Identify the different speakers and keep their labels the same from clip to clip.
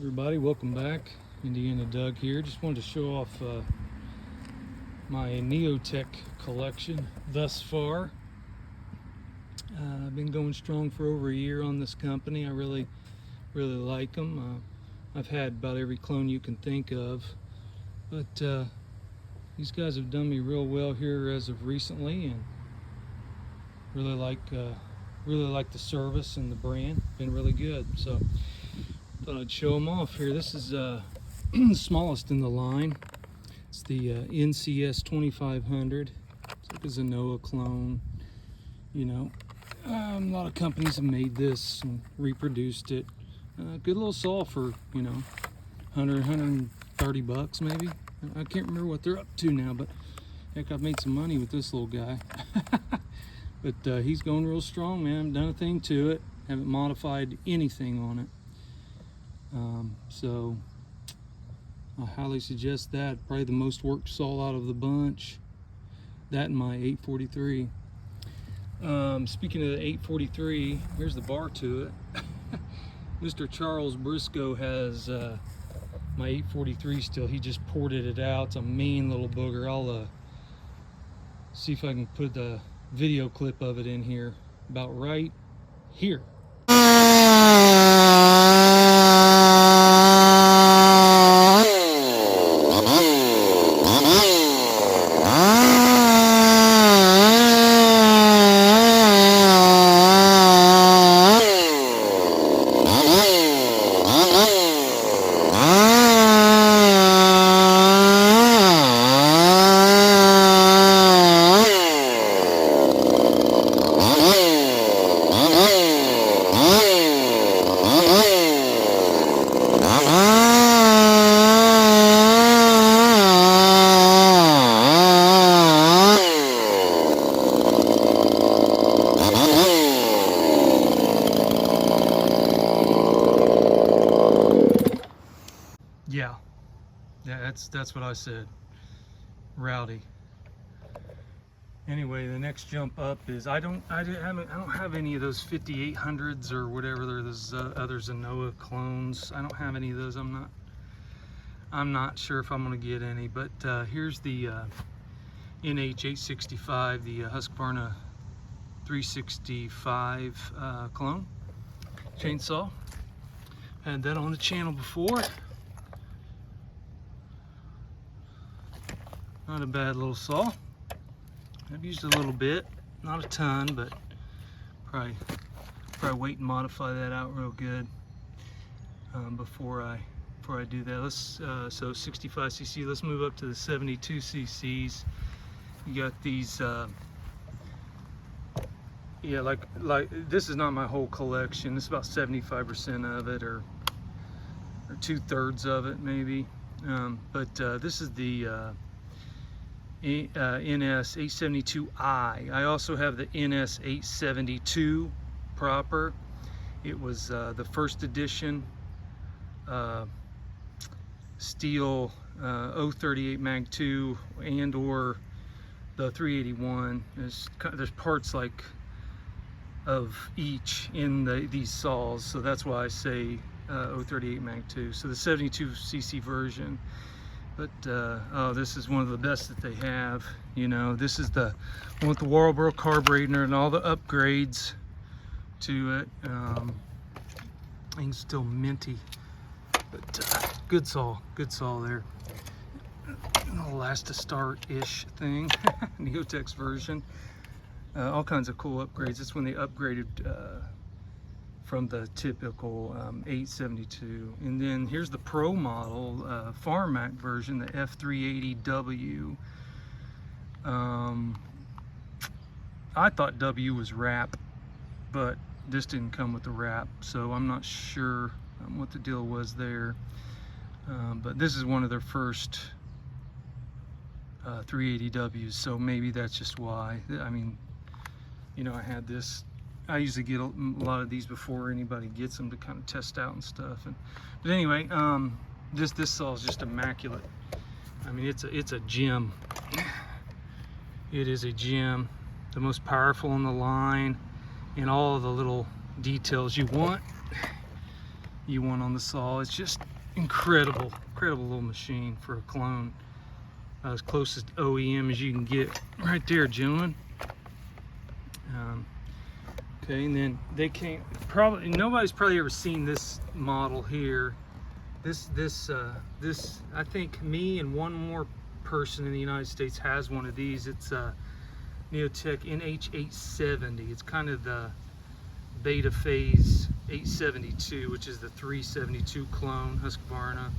Speaker 1: Everybody, welcome back. Indiana Doug here. Just wanted to show off my Neotech collection thus far. I've been going strong for over a year on this company. I really like them. I've had about every clone you can think of, but these guys have done me real well here as of recently, and really like the service and the brand. Been really good. So thought I'd show them off here. This is the smallest in the line. It's the NCS 2500. It's like a Zenoa clone. You know, a lot of companies have made this and reproduced it. Good little saw for, you know, 130 bucks maybe. I can't remember what they're up to now, but heck, I've made some money with this little guy. But he's going real strong, man. Haven't done a thing to it. Haven't modified anything on it. So I highly suggest that. Probably the most worked saw out of the bunch. That and my 843. Speaking of the 843, here's the bar to it. Mr. Charles Briscoe has my 843 still. He just ported it out. It's a mean little booger. I'll see if I can put the video clip of it in here about right here. Yeah, that's what I said. Rowdy. Anyway, the next jump up is I don't have any of those 5800s or whatever. There's other Zenoa clones. I don't have any of those. I'm not sure if I'm gonna get any. But here's the NH865, the Husqvarna 365 clone chainsaw. Had that on the channel before. Not a bad little saw. I've used a little bit, not a ton, but probably wait and modify that out real good before I do that. Let's so 65 cc. Let's move up to the 72 cc's. You got these. Yeah, like this is not my whole collection. This is about 75% of it, or 2/3 of it maybe. But this is the NS 872i. I also have the NS 872 proper. It was the first edition steel 038 Mag 2 and or the 381. There's parts like of each in these saws, so that's why I say 038 Mag 2. So the 72 cc version. But oh, this is one of the best that they have. You know, this is the one with the Walbro carburetor and all the upgrades to it. Thing's still minty, but good saw there. It'll last to start-ish thing. Neotech's version. All kinds of cool upgrades. It's when they upgraded from the typical 872. And then here's the Pro model, Farm Mac version, the F380W. I thought W was wrap, but this didn't come with the wrap, so I'm not sure what the deal was there. But this is one of their first 380Ws, so maybe that's just why. I mean, you know, I had this. I usually get a lot of these before anybody gets them to kind of test out and stuff. But anyway, this saw is just immaculate. I mean, it's a gem. It is a gem. The most powerful in the line, and all of the little details you want on the saw. It's just incredible little machine for a clone. As close as OEM as you can get right there, gentlemen. Okay, and then they came, nobody's probably ever seen this model here. This I think me and one more person in the United States has one of these. It's Neotech NH870. It's kind of the beta phase 872, which is the 372 clone Husqvarna.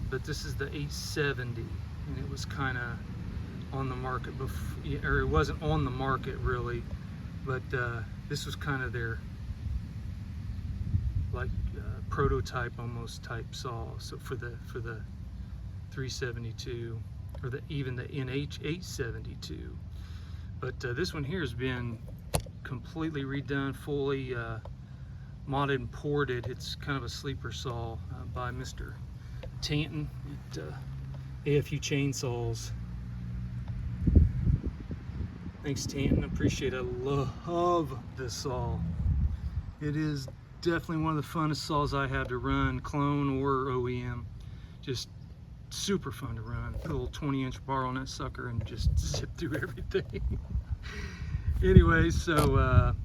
Speaker 1: But this is the 870, and it was kind of on the market before, or it wasn't on the market really, but this was kind of their like prototype almost type saw. So for the 372, or even the NH872. But this one here has been completely redone, fully modded and ported. It's kind of a sleeper saw by Mr. Tanton at AFU Chainsaws. Thanks, Tanton. Appreciate it. I love this saw. It is definitely one of the funnest saws I have to run, clone or OEM. Just super fun to run. Put a little 20-inch bar on that sucker and just zip through everything. Anyway, so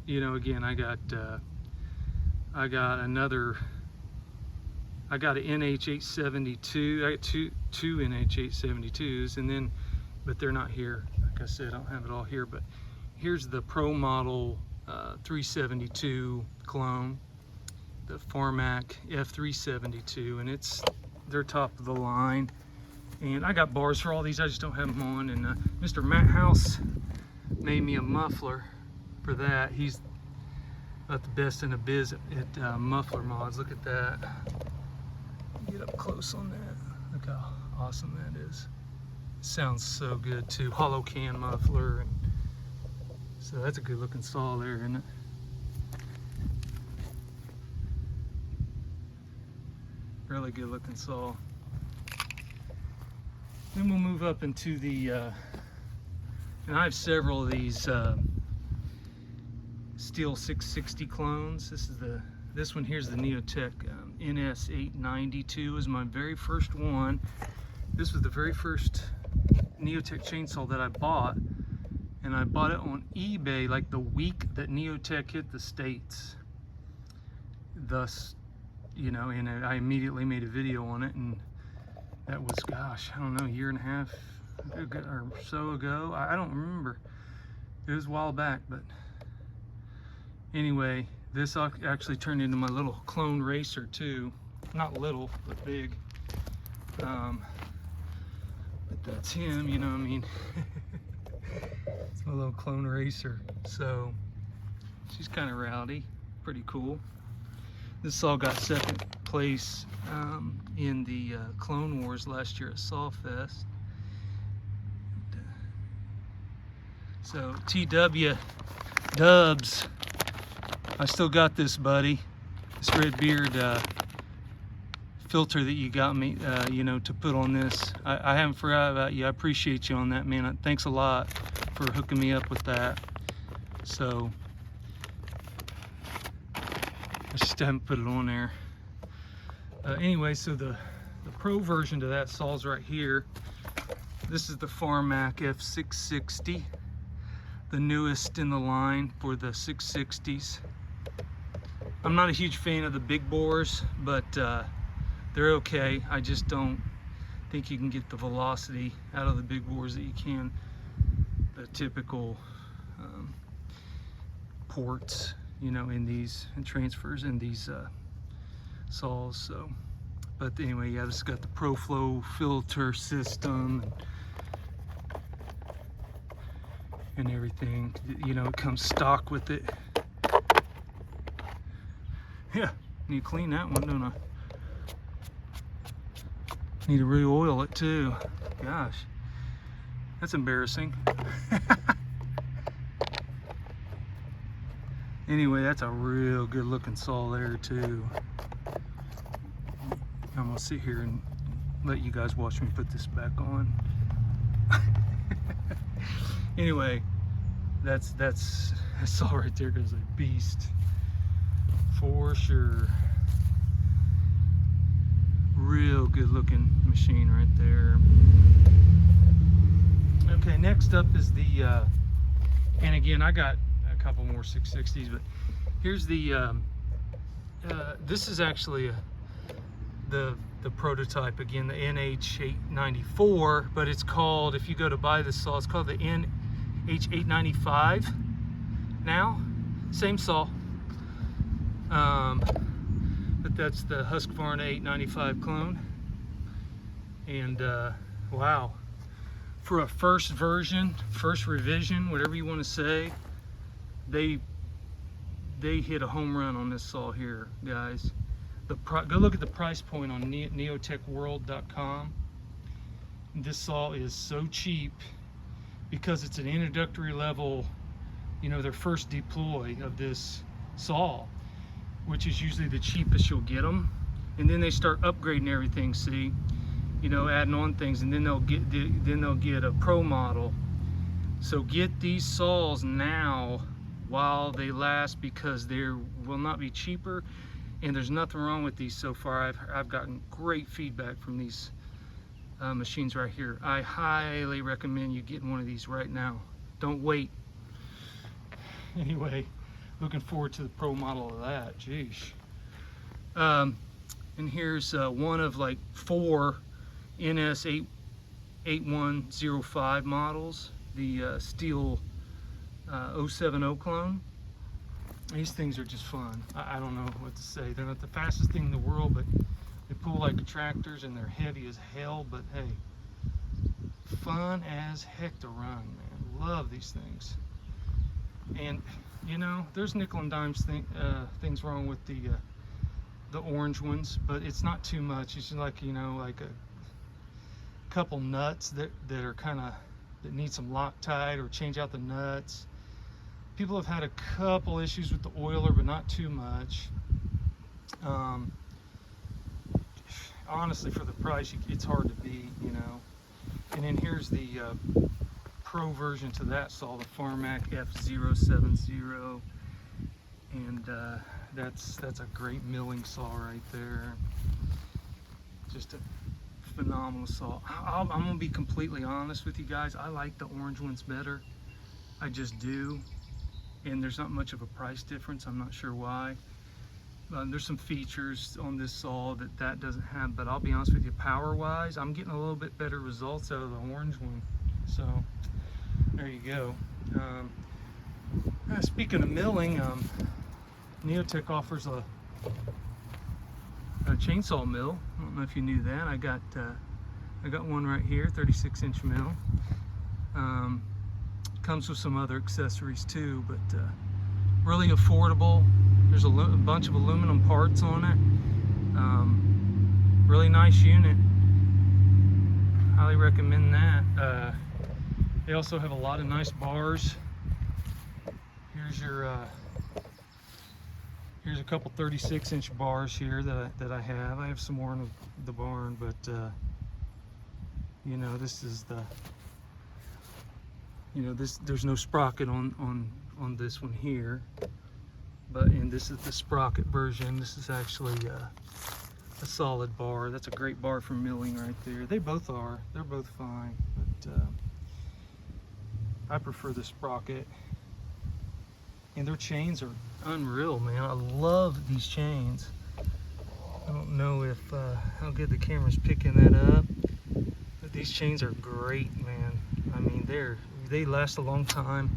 Speaker 1: you know, again, I got an NH872. I got two NH872s, and then, but they're not here. Like I said, I don't have it all here, but here's the Pro Model 372 clone, the Farmac F372, and they're top of the line. And I got bars for all these, I just don't have them on. And Mr. Matt House made me a muffler for that. He's about the best in the biz at muffler mods. Look at that. Get up close on that. Look how awesome that is. Sounds so good too. Hollow can muffler, and so that's a good looking saw there, isn't it? Really good looking saw. Then we'll move up into the and I have several of these Steel 660 clones. This one here's the Neotech NS892 is my very first one. This was the very first Neotech chainsaw that I bought, and I bought it on eBay like the week that Neotech hit the States. Thus, you know, and I immediately made a video on it, and that was, gosh, I don't know, a year and a half or so ago. I don't remember. It was a while back, but anyway, this actually turned into my little clone racer too. Not little, but big. But that's him, you know what I mean? It's my little clone racer. So she's kind of rowdy, pretty cool. This saw got second place in the Clone Wars last year at Sawfest. So TW Dubs, I still got this, buddy. This red beard filter that you got me, you know, to put on this. I haven't forgot about you. I appreciate you on that, man. Thanks a lot for hooking me up with that. So I just haven't put it on there. Anyway, so the pro version to that saw's right here. This is the Farmac F660, the newest in the line for the 660s. I'm not a huge fan of the big bores, but they're okay. I just don't think you can get the velocity out of the big bores that you can the typical ports, you know, in these, and transfers in these saws. So, but anyway, yeah, this has got the ProFlow filter system and everything. You know, it comes stock with it. Yeah, need to clean that one, don't I? Need to re-oil it too. Gosh, that's embarrassing. Anyway, that's a real good looking saw there too. I'm gonna sit here and let you guys watch me put this back on. Anyway, that saw right there is a beast for sure. real good looking machine right there. Okay, next up is the, and again, I got a couple more 660s, but here's the, this is actually the prototype, again, the NH894, but it's called, if you go to buy this saw, it's called the NH895 now. Same saw. But that's the Husqvarna 895 clone. And wow, for a first version, first revision, whatever you want to say, they hit a home run on this saw here, guys. Go look at the price point on neotechworld.com. This saw is so cheap because it's an introductory level, you know, their first deploy of this saw, which is usually the cheapest you'll get them. And then they start upgrading everything, see, you know, adding on things, and then they'll get a pro model. So get these saws now while they last, because they will not be cheaper. And there's nothing wrong with these so far. I've gotten great feedback from these machines right here. I highly recommend you getting one of these right now. Don't wait. Anyway, looking forward to the pro model of that. Jeez. And here's one of like 4 NS8105 models, the steel 070 clone. These things are just fun. I don't know what to say. They're not the fastest thing in the world, but they pull like tractors and they're heavy as hell, but hey, fun as heck to run, man. Love these things. And you know, there's nickel and dime things wrong with the orange ones, but it's not too much. It's just like, you know, like a couple nuts that are kind of, that need some Loctite, or change out the nuts. People have had a couple issues with the oiler, but not too much. Honestly, for the price, it's hard to beat, you know. And then here's the pro version to that saw, the Farmac F070, and that's a great milling saw right there. Just a phenomenal saw. I'm gonna be completely honest with you guys. I like the orange ones better. I just do. And there's not much of a price difference. I'm not sure why. There's some features on this saw that doesn't have, but I'll be honest with you, power wise, I'm getting a little bit better results out of the orange one. So there you go. Speaking of milling, Neotech offers a chainsaw mill. I don't know if you knew that. I got one right here, 36-inch mill. Comes with some other accessories too, but really affordable. There's a bunch of aluminum parts on it. Really nice unit. Highly recommend that. They also have a lot of nice bars. Here's your here's a couple 36-inch bars here that I have. I have some more in the barn, but you know, this is the, you know, there's no sprocket on this one here, and this is the sprocket version. This is actually a solid bar. That's a great bar for milling right there. They both are. They're both fine, but I prefer the sprocket. And their chains are unreal, man. I love these chains. I don't know if how good the camera's picking that up, but these chains are great, man. I mean, they last a long time.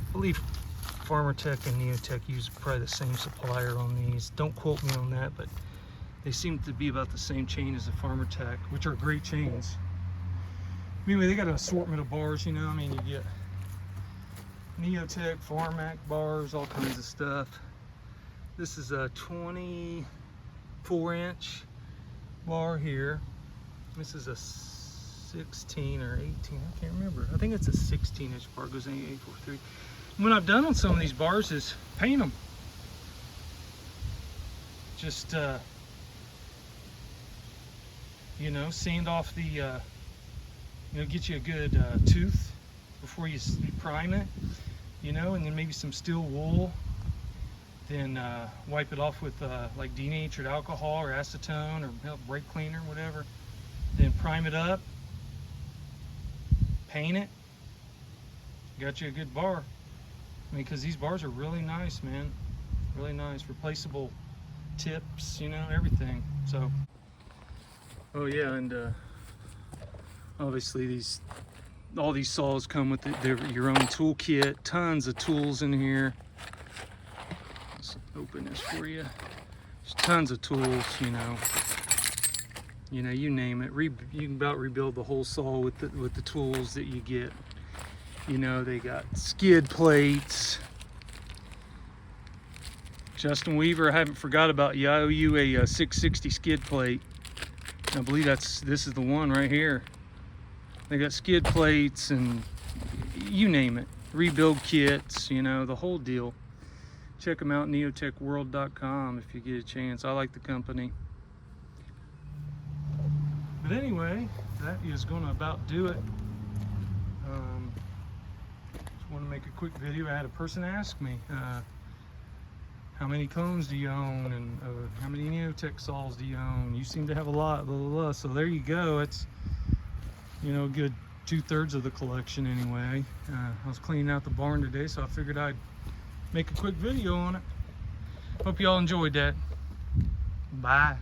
Speaker 1: I believe Farmertech and Neotech use probably the same supplier on these. Don't quote me on that, but they seem to be about the same chain as the Farmertech, which are great chains. Anyway, they got an assortment of bars, you know. I mean, you get Neotech, Farmac bars, all kinds of stuff. This is a 24-inch bar here. This is a 16 or 18, I can't remember. I think it's a 16-inch bar, goes 843. What I've done on some of these bars is paint them. Just, you know, sand off the, you know, get you a good tooth before you prime it, you know, and then maybe some steel wool, then wipe it off with like denatured alcohol or acetone or brake cleaner, whatever. Then prime it up, paint it, got you a good bar. I mean, because these bars are really nice, man. Really nice, replaceable tips, you know, everything. So, oh yeah, and obviously all these saws come with your own toolkit. Tons of tools in here. Let's open this for you. There's tons of tools, you know, you name it. You can about rebuild the whole saw with the tools that you get. You know, they got skid plates. Justin Weaver, I haven't forgot about you. I owe you a 660 skid plate. I believe this is the one right here. They got skid plates and you name it. Rebuild kits, you know, the whole deal. Check them out, neotechworld.com, if you get a chance. I like the company. But anyway, that is going to about do it. Just want to make a quick video. I had a person ask me, how many cones do you own, and how many Neotech saws do you own? You seem to have a lot, blah, blah, blah. So there you go. It's, you know, a good 2/3 of the collection anyway. I was cleaning out the barn today, so I figured I'd make a quick video on it. Hope you all enjoyed that. Bye.